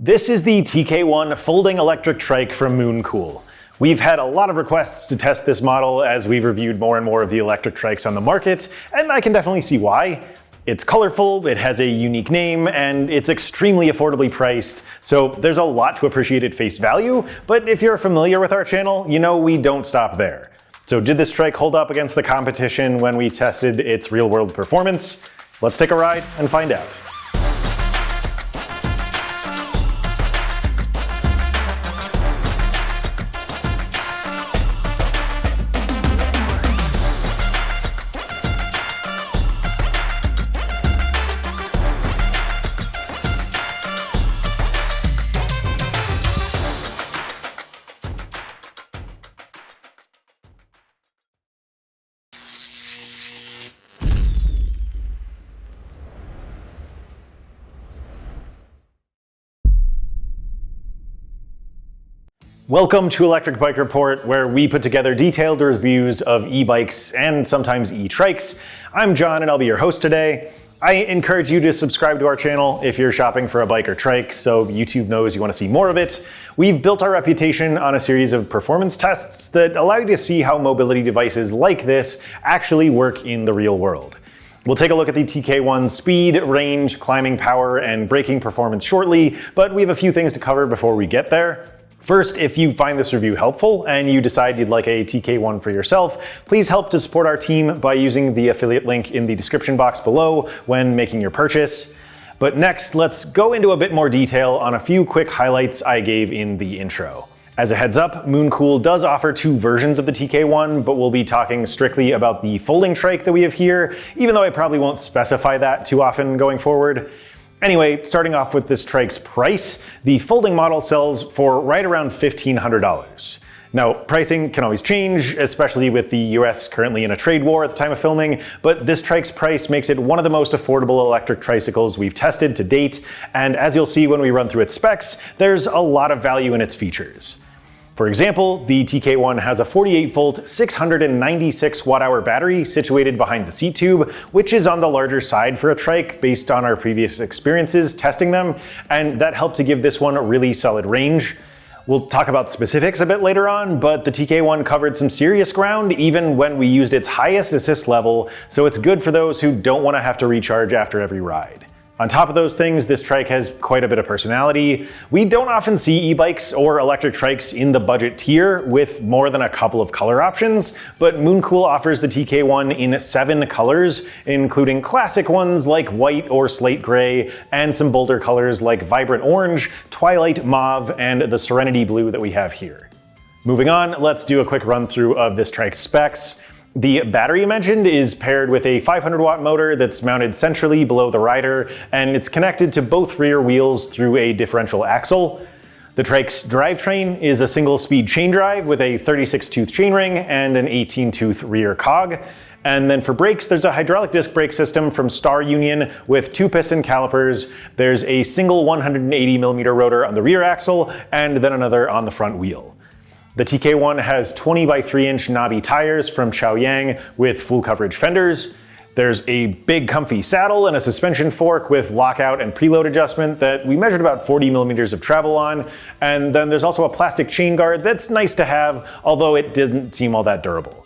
This is the TK1 Folding electric trike from Mooncool. We've had a lot of requests to test this model as we've reviewed more and more of the electric trikes on the market, and I can definitely see why. It's colorful, it has a unique name, and it's extremely affordably priced, so there's a lot to appreciate at face value, but if you're familiar with our channel, you know we don't stop there. So did this trike hold up against the competition when we tested its real-world performance? Let's take a ride and find out. Welcome to Electric Bike Report, where we put together detailed reviews of e-bikes and sometimes e-trikes. I'm John and I'll be your host today. I encourage you to subscribe to our channel if you're shopping for a bike or trike so YouTube knows you want to see more of it. We've built our reputation on a series of performance tests that allow you to see how mobility devices like this actually work in the real world. We'll take a look at the TK1's speed, range, climbing power, and braking performance shortly, but we have a few things to cover before we get there. First, if you find this review helpful and you decide you'd like a TK1 for yourself, please help to support our team by using the affiliate link in the description box below when making your purchase. But next, let's go into a bit more detail on a few quick highlights I gave in the intro. As a heads up, Mooncool does offer two versions of the TK1, but we'll be talking strictly about the folding trike that we have here, even though I probably won't specify that too often going forward. Anyway, starting off with this trike's price, the folding model sells for right around $1,500. Now, pricing can always change, especially with the US currently in a trade war at the time of filming, but this trike's price makes it one of the most affordable electric tricycles we've tested to date, and as you'll see when we run through its specs, there's a lot of value in its features. For example, the TK1 has a 48-volt, 696 watt-hour battery situated behind the seat tube, which is on the larger side for a trike based on our previous experiences testing them, and that helped to give this one a really solid range. We'll talk about specifics a bit later on, but the TK1 covered some serious ground even when we used its highest assist level, so it's good for those who don't want to have to recharge after every ride. On top of those things, this trike has quite a bit of personality. We don't often see e-bikes or electric trikes in the budget tier with more than a couple of color options, but Mooncool offers the TK1 in 7 colors, including classic ones like white or slate gray, and some bolder colors like vibrant orange, twilight mauve, and the serenity blue that we have here. Moving on, let's do a quick run through of this trike's specs. The battery mentioned is paired with a 500-watt motor that's mounted centrally below the rider, and it's connected to both rear wheels through a differential axle. The trike's drivetrain is a single-speed chain drive with a 36-tooth chainring and an 18-tooth rear cog. And then for brakes, there's a hydraulic disc brake system from Star Union with 2 piston calipers. There's a single 180mm rotor on the rear axle, and then another on the front wheel. The TK1 has 20 by 3-inch knobby tires from Chaoyang with full coverage fenders. There's a big comfy saddle and a suspension fork with lockout and preload adjustment that we measured about 40mm of travel on. And then there's also a plastic chain guard that's nice to have, although it didn't seem all that durable.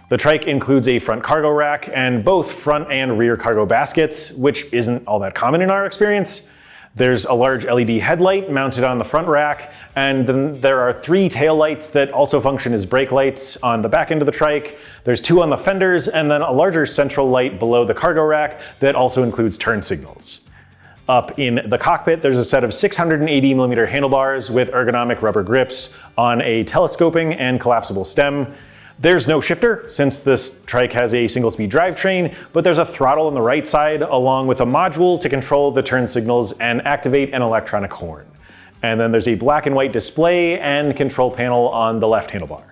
The trike includes a front cargo rack and both front and rear cargo baskets, which isn't all that common in our experience. There's a large LED headlight mounted on the front rack, and then there are 3 tail lights that also function as brake lights on the back end of the trike. There's 2 on the fenders, and then a larger central light below the cargo rack that also includes turn signals. Up in the cockpit, there's a set of 680mm handlebars with ergonomic rubber grips on a telescoping and collapsible stem. There's no shifter since this trike has a single-speed drivetrain, but there's a throttle on the right side along with a module to control the turn signals and activate an electronic horn. And then there's a black and white display and control panel on the left handlebar.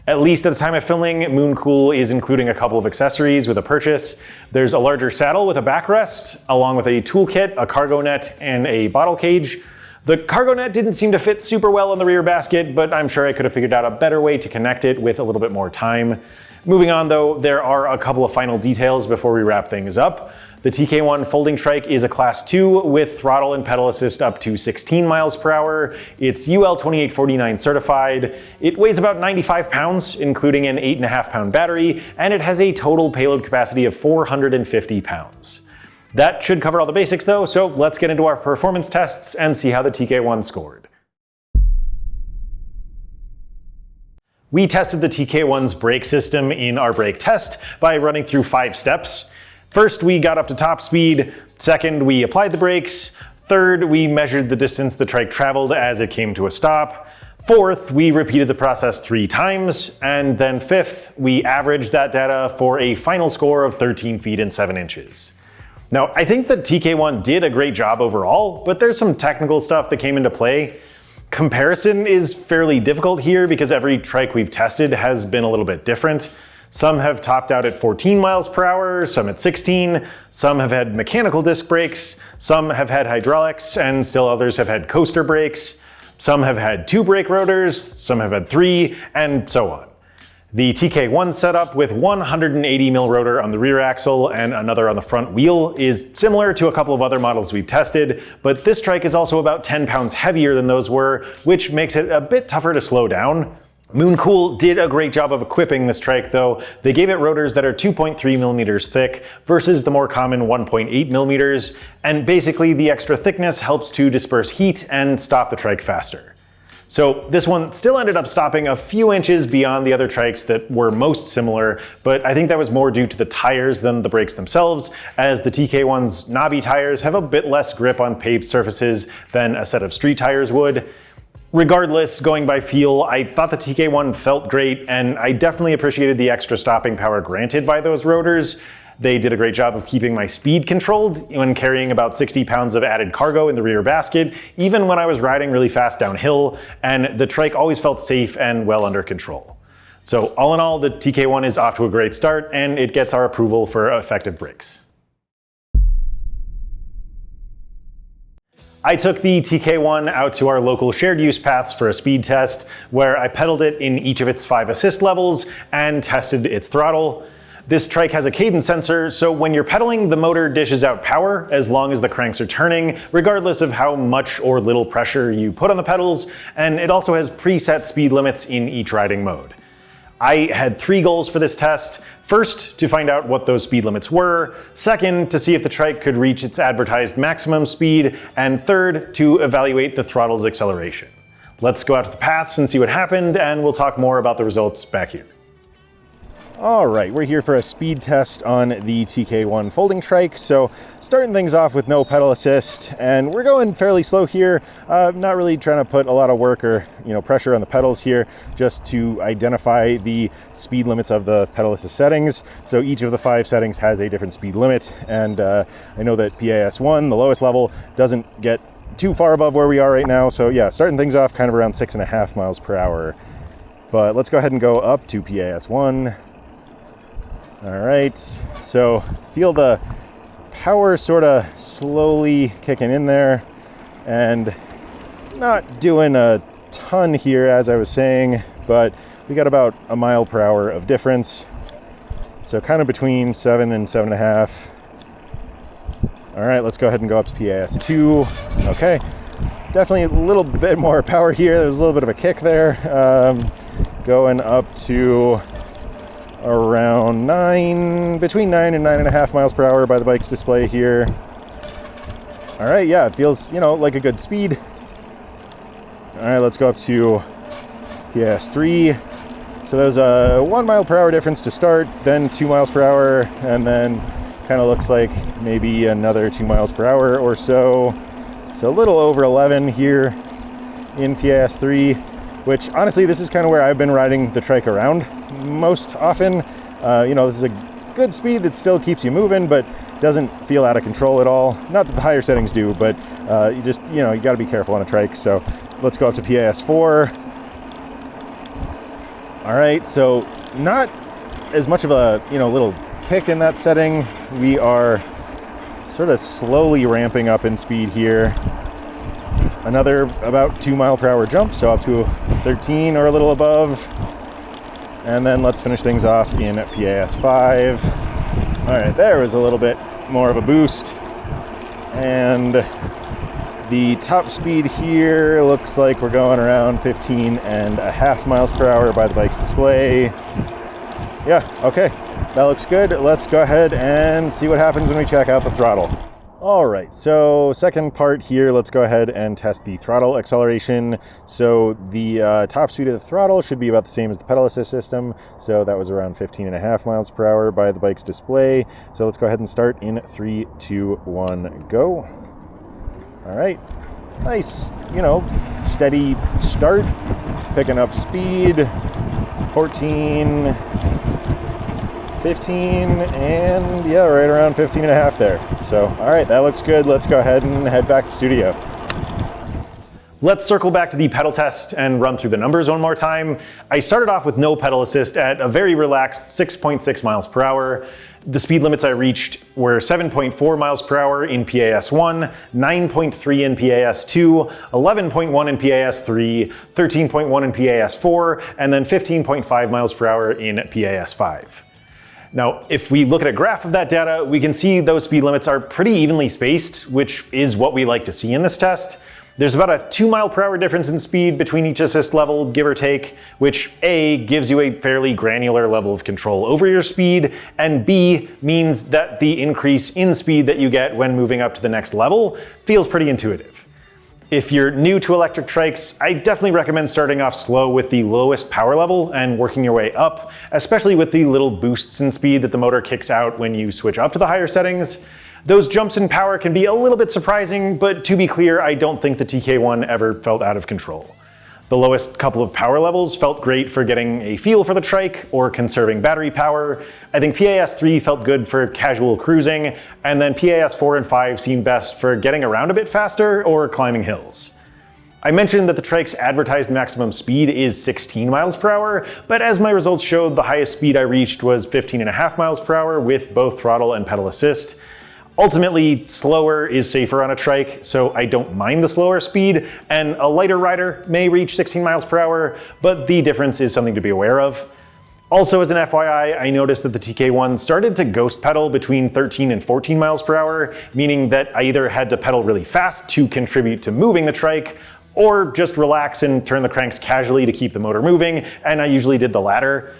At least at the time of filming, Mooncool is including a couple of accessories with a purchase. There's a larger saddle with a backrest, along with a toolkit, a cargo net, and a bottle cage. The cargo net didn't seem to fit super well in the rear basket, but I'm sure I could have figured out a better way to connect it with a little bit more time. Moving on though, there are a couple of final details before we wrap things up. The TK1 Folding Trike is a Class 2 with throttle and pedal assist up to 16 miles per hour. It's UL 2849 certified. It weighs about 95 pounds, including an 8.5-pound battery, and it has a total payload capacity of 450 pounds. That should cover all the basics though, so let's get into our performance tests and see how the TK1 scored. We tested the TK1's brake system in our brake test by running through 5 steps. First, we got up to top speed. Second, we applied the brakes. Third, we measured the distance the trike traveled as it came to a stop. Fourth, we repeated the process 3 times. And then fifth, we averaged that data for a final score of 13 feet and 7 inches. Now, I think the TK1 did a great job overall, but there's some technical stuff that came into play. Comparison is fairly difficult here because every trike we've tested has been a little bit different. Some have topped out at 14 miles per hour, some at 16, some have had mechanical disc brakes, some have had hydraulics, and still others have had coaster brakes. Some have had 2 brake rotors, some have had 3, and so on. The TK1 setup with 180 mil rotor on the rear axle and another on the front wheel is similar to a couple of other models we've tested, but this trike is also about 10 pounds heavier than those were, which makes it a bit tougher to slow down. Mooncool did a great job of equipping this trike though. They gave it rotors that are 2.3 millimeters thick versus the more common 1.8 millimeters, and basically the extra thickness helps to disperse heat and stop the trike faster. So this one still ended up stopping a few inches beyond the other trikes that were most similar, but I think that was more due to the tires than the brakes themselves, as the TK1's knobby tires have a bit less grip on paved surfaces than a set of street tires would. Regardless, going by feel, I thought the TK1 felt great, and I definitely appreciated the extra stopping power granted by those rotors. They did a great job of keeping my speed controlled when carrying about 60 pounds of added cargo in the rear basket, even when I was riding really fast downhill, and the trike always felt safe and well under control. So all in all, the TK1 is off to a great start, and it gets our approval for effective brakes. I took the TK1 out to our local shared use paths for a speed test, where I pedaled it in each of its 5 assist levels and tested its throttle. This trike has a cadence sensor, so when you're pedaling, the motor dishes out power as long as the cranks are turning, regardless of how much or little pressure you put on the pedals, and it also has preset speed limits in each riding mode. I had 3 goals for this test. First, to find out what those speed limits were. Second, to see if the trike could reach its advertised maximum speed. And third, to evaluate the throttle's acceleration. Let's go out to the paths and see what happened, and we'll talk more about the results back here. All right, we're here for a speed test on the TK1 Folding Trike. So starting things off with no pedal assist, and we're going fairly slow here. Not really trying to put a lot of work or pressure on the pedals here, just to identify the speed limits of the pedal assist settings. So each of the 5 settings has a different speed limit, and I know that PAS1, the lowest level, doesn't get too far above where we are right now. So yeah, starting things off kind of around 6.5 miles per hour. But let's go ahead and go up to PAS1. All right, so feel the power sort of slowly kicking in there, and not doing a ton here, as I was saying, but we got about a mile per hour of difference. So kind of between 7 and 7.5. All right, let's go ahead and go up to PAS2. Okay, definitely a little bit more power here. There's a little bit of a kick there. Going up to around between 9 and 9.5 miles per hour by the bike's display here. All right, yeah, it feels, like a good speed. All right, let's go up to PAS3. So there's a 1 mile per hour difference to start, then 2 miles per hour, and then kind of looks like maybe another 2 miles per hour or so. So a little over 11 here in PAS3, which honestly, this is kind of where I've been riding the trike around most often. This is a good speed that still keeps you moving, but doesn't feel out of control at all. Not that the higher settings do, but you got to be careful on a trike. So let's go up to PAS4. All right, so not as much of a little kick in that setting. We are sort of slowly ramping up in speed here. Another about 2 mile per hour jump, so up to 13 or a little above. And then let's finish things off in PAS5. All right, there was a little bit more of a boost. And the top speed here looks like we're going around 15.5 miles per hour by the bike's display. Yeah, okay, that looks good. Let's go ahead and see what happens when we check out the throttle. All right, so second part here, let's go ahead and test the throttle acceleration. So the top speed of the throttle should be about the same as the pedal assist system. So that was around 15.5 miles per hour by the bike's display. So let's go ahead and start in 3, 2, 1, go. All right, nice, steady start, picking up speed, 14, 15, and yeah, right around 15.5 there. So, all right, that looks good. Let's go ahead and head back to the studio. Let's circle back to the pedal test and run through the numbers one more time. I started off with no pedal assist at a very relaxed 6.6 miles per hour. The speed limits I reached were 7.4 miles per hour in PAS1, 9.3 in PAS2, 11.1 in PAS3, 13.1 in PAS4, and then 15.5 miles per hour in PAS5. Now, if we look at a graph of that data, we can see those speed limits are pretty evenly spaced, which is what we like to see in this test. There's about a 2 mile per hour difference in speed between each assist level, give or take, which A, gives you a fairly granular level of control over your speed, and B, means that the increase in speed that you get when moving up to the next level feels pretty intuitive. If you're new to electric trikes, I definitely recommend starting off slow with the lowest power level and working your way up, especially with the little boosts in speed that the motor kicks out when you switch up to the higher settings. Those jumps in power can be a little bit surprising, but to be clear, I don't think the TK1 ever felt out of control. The lowest couple of power levels felt great for getting a feel for the trike or conserving battery power. I think PAS3 felt good for casual cruising, and then PAS4 and 5 seemed best for getting around a bit faster or climbing hills. I mentioned that the trike's advertised maximum speed is 16 miles per hour, but as my results showed, the highest speed I reached was 15.5 miles per hour with both throttle and pedal assist. Ultimately, slower is safer on a trike, so I don't mind the slower speed, and a lighter rider may reach 16 miles per hour, but the difference is something to be aware of. Also, as an FYI, I noticed that the TK1 started to ghost pedal between 13 and 14 miles per hour, meaning that I either had to pedal really fast to contribute to moving the trike, or just relax and turn the cranks casually to keep the motor moving, and I usually did the latter.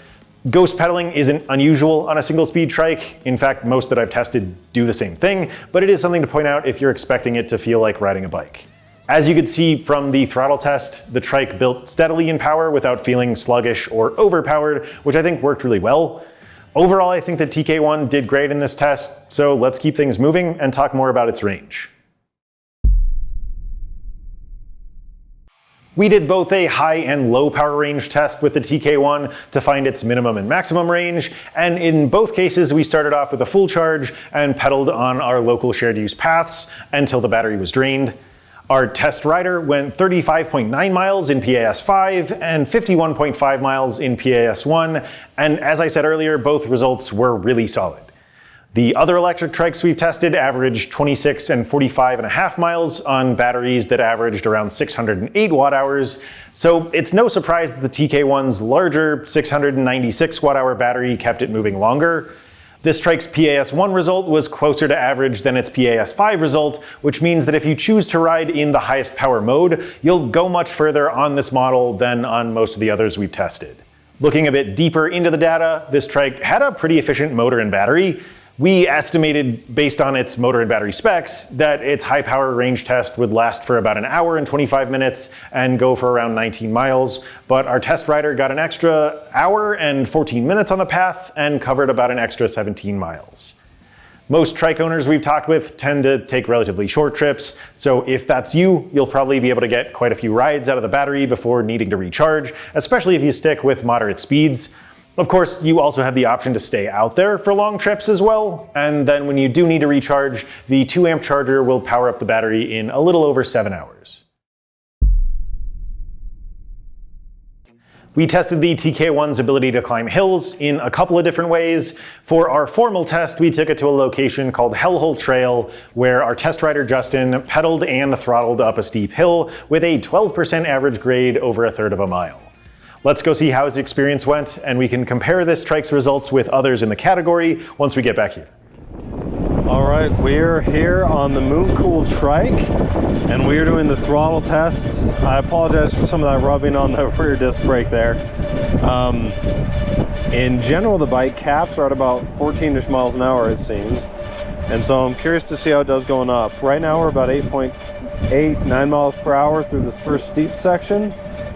Ghost pedaling isn't unusual on a single speed trike. In fact, most that I've tested do the same thing, but it is something to point out if you're expecting it to feel like riding a bike. As you could see from the throttle test, the trike built steadily in power without feeling sluggish or overpowered, which I think worked really well. Overall, I think the TK1 did great in this test, so let's keep things moving and talk more about its range. We did both a high and low power range test with the TK1 to find its minimum and maximum range, and in both cases we started off with a full charge and pedaled on our local shared use paths until the battery was drained. Our test rider went 35.9 miles in PAS5 and 51.5 miles in PAS1, and as I said earlier, both results were really solid. The other electric trikes we've tested averaged 26 and 45.5 miles on batteries that averaged around 608 watt hours, so it's no surprise that the TK1's larger 696 watt hour battery kept it moving longer. This trike's PAS1 result was closer to average than its PAS5 result, which means that if you choose to ride in the highest power mode, you'll go much further on this model than on most of the others we've tested. Looking a bit deeper into the data, this trike had a pretty efficient motor and battery. We estimated, based on its motor and battery specs, that its high power range test would last for about an hour and 25 minutes and go for around 19 miles, but our test rider got an extra hour and 14 minutes on the path and covered about an extra 17 miles. Most trike owners we've talked with tend to take relatively short trips, so if that's you, you'll probably be able to get quite a few rides out of the battery before needing to recharge, especially if you stick with moderate speeds. Of course, you also have the option to stay out there for long trips as well, and then when you do need to recharge, the 2 amp charger will power up the battery in a little over 7 hours. We tested the TK1's ability to climb hills in a couple of different ways. For our formal test, we took it to a location called Hellhole Trail, where our test rider Justin pedaled and throttled up a steep hill with a 12% average grade over 1/3 of a mile. Let's go see how his experience went, and we can compare this trike's results with others in the category once we get back here. All right, we're here on the Mooncool Trike, and we're doing the throttle tests. I apologize for some of that rubbing on the rear disc brake there. In general, the bike caps are at about 14-ish miles an hour, it seems. And so I'm curious to see how it does going up. Right now, we're about 9 miles per hour through this first steep section.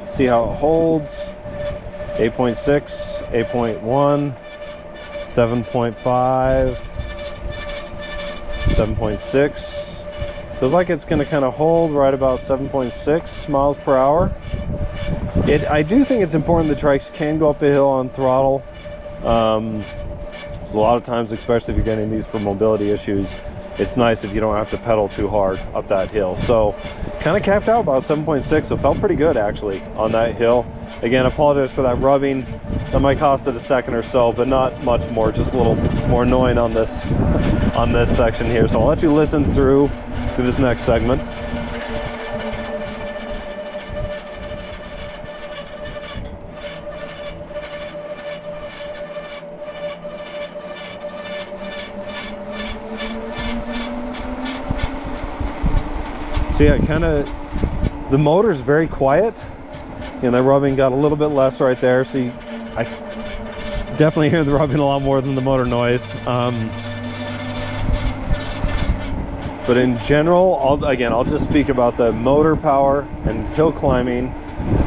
See how it holds. 8.6, 8.1, 7.5. 7.6. Feels like it's going to kind of hold right about 7.6 miles per hour. I do think it's important the trikes can go up a hill on throttle. So a lot of times, especially if you're getting these for mobility issues, it's nice if you don't have to pedal too hard up that hill. So kind of capped out about 7.6, so felt pretty good actually on that hill. Again, apologize for that rubbing. That might cost it a second or so, but not much more, just a little more annoying on this on this section here. So I'll let you listen through this next segment. So yeah, the motor's very quiet, and the rubbing got a little bit less right there. So I definitely hear the rubbing a lot more than the motor noise. But in general, I'll just speak about the motor power and hill climbing,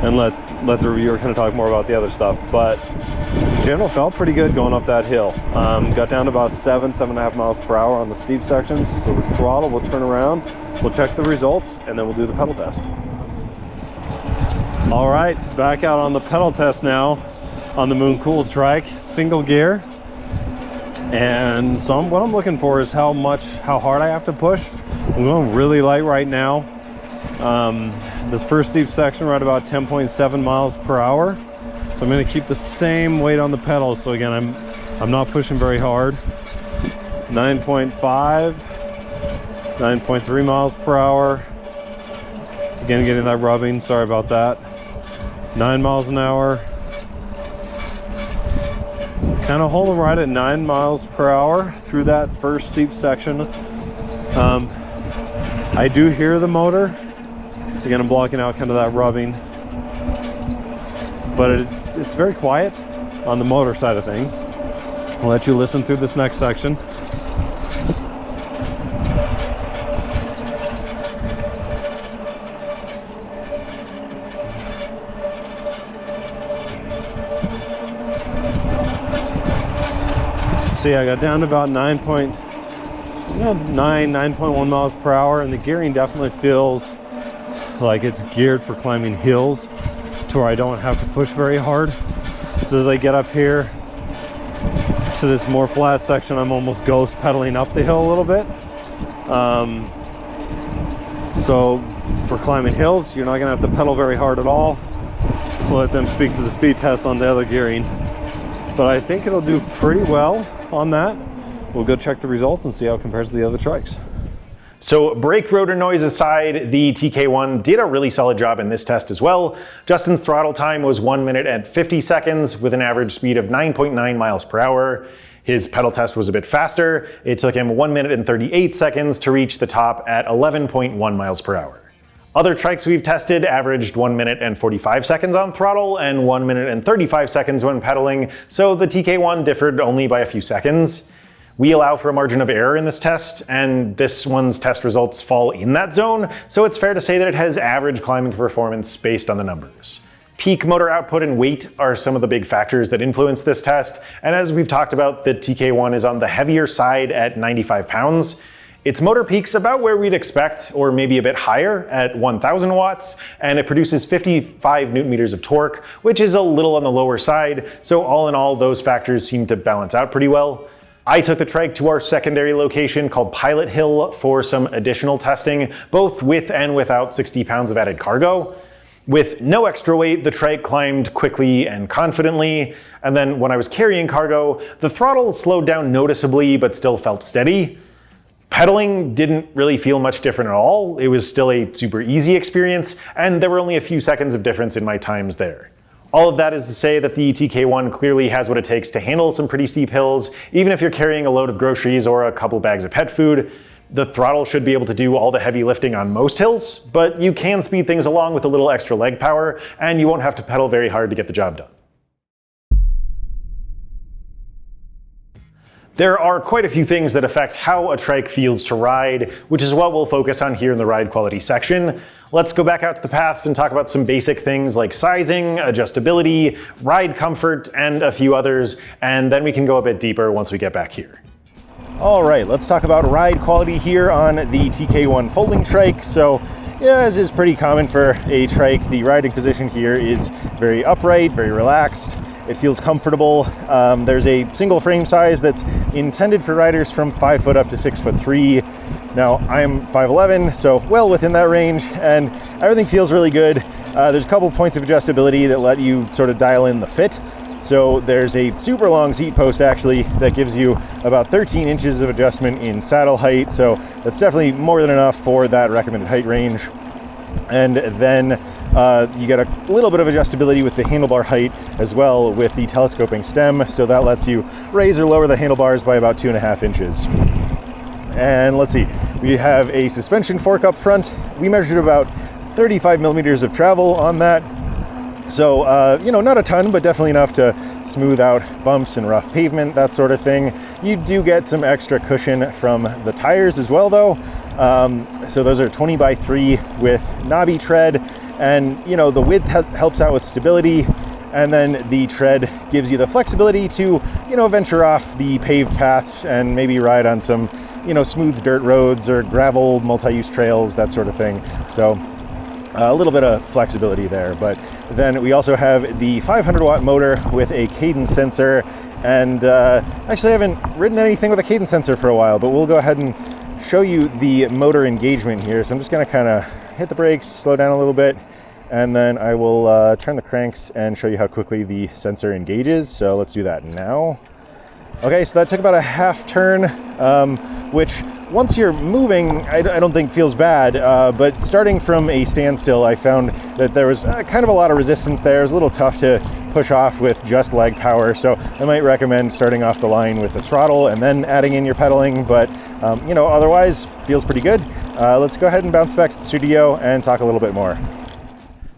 and let the reviewer kind of talk more about the other stuff. But in general, felt pretty good going up that hill. Got down to about 7.5 miles per hour on the steep sections. So this throttle will turn around, we'll check the results, and then we'll do the pedal test. All right, back out on the pedal test now on the Mooncool Trike, single gear. And so what I'm looking for is how hard I have to push. I'm going really light right now. This first steep section, right about 10.7 miles per hour. So I'm going to keep the same weight on the pedals. So again, I'm not pushing very hard. 9.5, 9.3 miles per hour. Again, getting that rubbing. Sorry about that. 9 miles an hour. Kind of holding right at 9 miles per hour through that first steep section. I do hear the motor. Again, I'm blocking out kind of that rubbing, but it's very quiet on the motor side of things. I'll let you listen through this next section. So yeah, I got down to about 9.1 miles per hour, and the gearing definitely feels like it's geared for climbing hills to where I don't have to push very hard. So as I get up here to this more flat section, I'm almost ghost pedaling up the hill a little bit. So for climbing hills, you're not gonna have to pedal very hard at all. We'll let them speak to the speed test on the other gearing, but I think it'll do pretty well on that. We'll go check the results and see how it compares to the other trikes. So brake rotor noise aside, the TK1 did a really solid job in this test as well. Justin's throttle time was 1 minute and 50 seconds with an average speed of 9.9 miles per hour. His pedal test was a bit faster. It took him 1 minute and 38 seconds to reach the top at 11.1 miles per hour. Other trikes we've tested averaged 1 minute and 45 seconds on throttle and 1 minute and 35 seconds when pedaling, so the TK1 differed only by a few seconds. We allow for a margin of error in this test, and this one's test results fall in that zone, so it's fair to say that it has average climbing performance based on the numbers. Peak motor output and weight are some of the big factors that influence this test, and as we've talked about, the TK1 is on the heavier side at 95 pounds. Its motor peaks about where we'd expect, or maybe a bit higher, at 1000 watts, and it produces 55 newton meters of torque, which is a little on the lower side, so all in all, those factors seem to balance out pretty well. I took the trike to our secondary location called Pilot Hill for some additional testing, both with and without 60 pounds of added cargo. With no extra weight, the trike climbed quickly and confidently, and then when I was carrying cargo, the throttle slowed down noticeably but still felt steady. Pedaling didn't really feel much different at all. It was still a super easy experience, and there were only a few seconds of difference in my times there. All of that is to say that the TK1 clearly has what it takes to handle some pretty steep hills, even if you're carrying a load of groceries or a couple bags of pet food. The throttle should be able to do all the heavy lifting on most hills, but you can speed things along with a little extra leg power, and you won't have to pedal very hard to get the job done. There are quite a few things that affect how a trike feels to ride, which is what we'll focus on here in the ride quality section. Let's go back out to the paths and talk about some basic things like sizing, adjustability, ride comfort, and a few others, and then we can go a bit deeper once we get back here. All right, let's talk about ride quality here on the TK1 Folding trike. So, yeah, as is pretty common for a trike, the riding position here is very upright, very relaxed. It feels comfortable. There's a single frame size that's intended for riders from 5 foot up to 6'3". Now, I'm 5'11", so well within that range, and everything feels really good. There's a couple points of adjustability that let you sort of dial in the fit. So there's a super long seat post actually that gives you about 13 inches of adjustment in saddle height. So that's definitely more than enough for that recommended height range. And then you get a little bit of adjustability with the handlebar height as well with the telescoping stem. So that lets you raise or lower the handlebars by about 2.5 inches. And let's see, we have a suspension fork up front. We measured about 35 millimeters of travel on that. So, you know, not a ton, but definitely enough to smooth out bumps and rough pavement, that sort of thing. You do get some extra cushion from the tires as well, though. So those are 20x3 with knobby tread, and, you know, the width helps out with stability. And then the tread gives you the flexibility to, you know, venture off the paved paths and maybe ride on some, you know, smooth dirt roads or gravel multi-use trails, that sort of thing. So a little bit of flexibility there. But then we also have the 500 watt motor with a cadence sensor, and actually I haven't ridden anything with a cadence sensor for a while, but we'll go ahead and show you the motor engagement here. So I'm just going to kind of hit the brakes, slow down a little bit, and then I will turn the cranks and show you how quickly the sensor engages. So let's do that now. Okay, so that took about a half turn, which once you're moving, I don't think feels bad, but starting from a standstill, I found that there was kind of a lot of resistance there. It was a little tough to push off with just leg power, so I might recommend starting off the line with the throttle and then adding in your pedaling, but you know, otherwise feels pretty good. Let's go ahead and bounce back to the studio and talk a little bit more.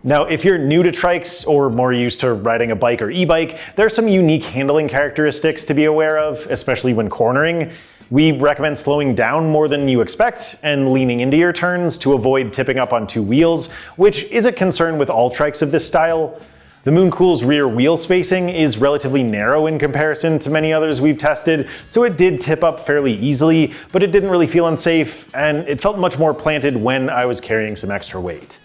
Now, if you're new to trikes or more used to riding a bike or e-bike, there are some unique handling characteristics to be aware of, especially when cornering. We recommend slowing down more than you expect and leaning into your turns to avoid tipping up on two wheels, which is a concern with all trikes of this style. The Mooncool's rear wheel spacing is relatively narrow in comparison to many others we've tested, so it did tip up fairly easily, but it didn't really feel unsafe, and it felt much more planted when I was carrying some extra weight.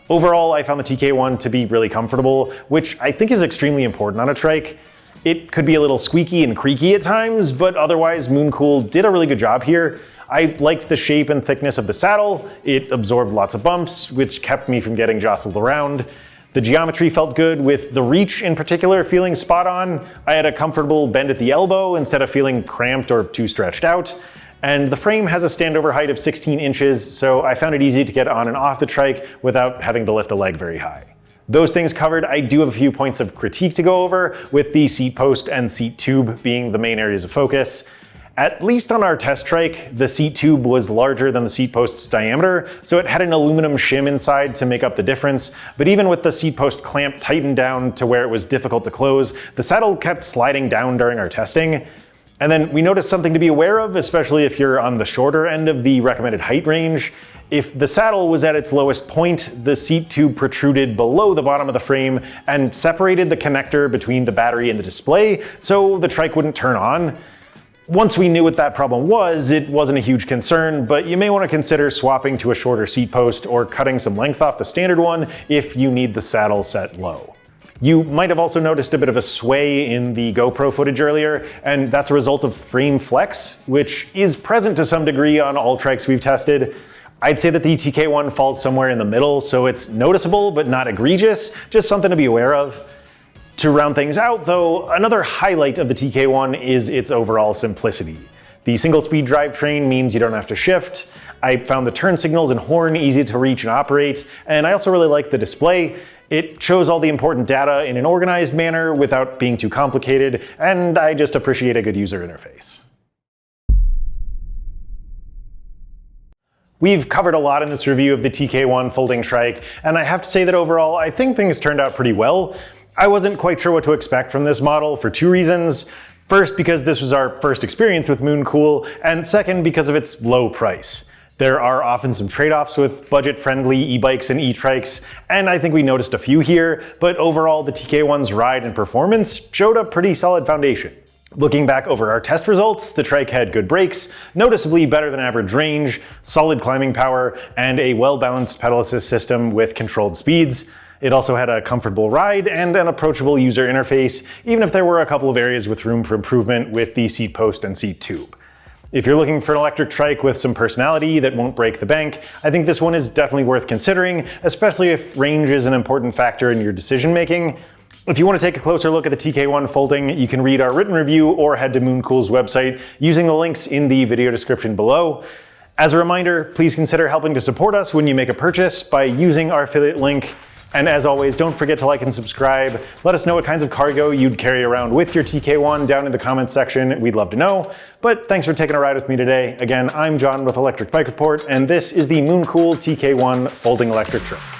Overall, I found the TK1 to be really comfortable, which I think is extremely important on a trike. It could be a little squeaky and creaky at times, but otherwise Mooncool did a really good job here. I liked the shape and thickness of the saddle. It absorbed lots of bumps, which kept me from getting jostled around. The geometry felt good, with the reach in particular feeling spot on. I had a comfortable bend at the elbow instead of feeling cramped or too stretched out. And the frame has a standover height of 16 inches, so I found it easy to get on and off the trike without having to lift a leg very high. Those things covered, I do have a few points of critique to go over, with the seat post and seat tube being the main areas of focus. At least on our test trike, the seat tube was larger than the seat post's diameter, so it had an aluminum shim inside to make up the difference, but even with the seat post clamp tightened down to where it was difficult to close, the saddle kept sliding down during our testing. And then we noticed something to be aware of, especially if you're on the shorter end of the recommended height range. If the saddle was at its lowest point, the seat tube protruded below the bottom of the frame and separated the connector between the battery and the display, so the trike wouldn't turn on. Once we knew what that problem was, it wasn't a huge concern, but you may want to consider swapping to a shorter seat post or cutting some length off the standard one if you need the saddle set low. You might have also noticed a bit of a sway in the GoPro footage earlier, and that's a result of frame flex, which is present to some degree on all trikes we've tested. I'd say that the TK1 falls somewhere in the middle, so it's noticeable but not egregious, just something to be aware of. To round things out though, another highlight of the TK1 is its overall simplicity. The single-speed drivetrain means you don't have to shift. I found the turn signals and horn easy to reach and operate, and I also really like the display. It shows all the important data in an organized manner without being too complicated, and I just appreciate a good user interface. We've covered a lot in this review of the TK1 Folding Trike, and I have to say that overall I think things turned out pretty well. I wasn't quite sure what to expect from this model for two reasons. First, because this was our first experience with Mooncool, and second, because of its low price. There are often some trade-offs with budget-friendly e-bikes and e-trikes, and I think we noticed a few here, but overall the TK1's ride and performance showed a pretty solid foundation. Looking back over our test results, the Trike had good brakes, noticeably better than average range, solid climbing power, and a well-balanced pedal assist system with controlled speeds. It also had a comfortable ride and an approachable user interface, even if there were a couple of areas with room for improvement with the seat post and seat tube. If you're looking for an electric trike with some personality that won't break the bank, I think this one is definitely worth considering, especially if range is an important factor in your decision making. If you want to take a closer look at the TK1 Folding, you can read our written review or head to Mooncool's website using the links in the video description below. As a reminder, please consider helping to support us when you make a purchase by using our affiliate link. And as always, don't forget to like and subscribe. Let us know what kinds of cargo you'd carry around with your TK1 down in the comments section. We'd love to know. But thanks for taking a ride with me today. Again, I'm John with Electric Bike Report, and this is the Mooncool TK1 Folding Electric Trike.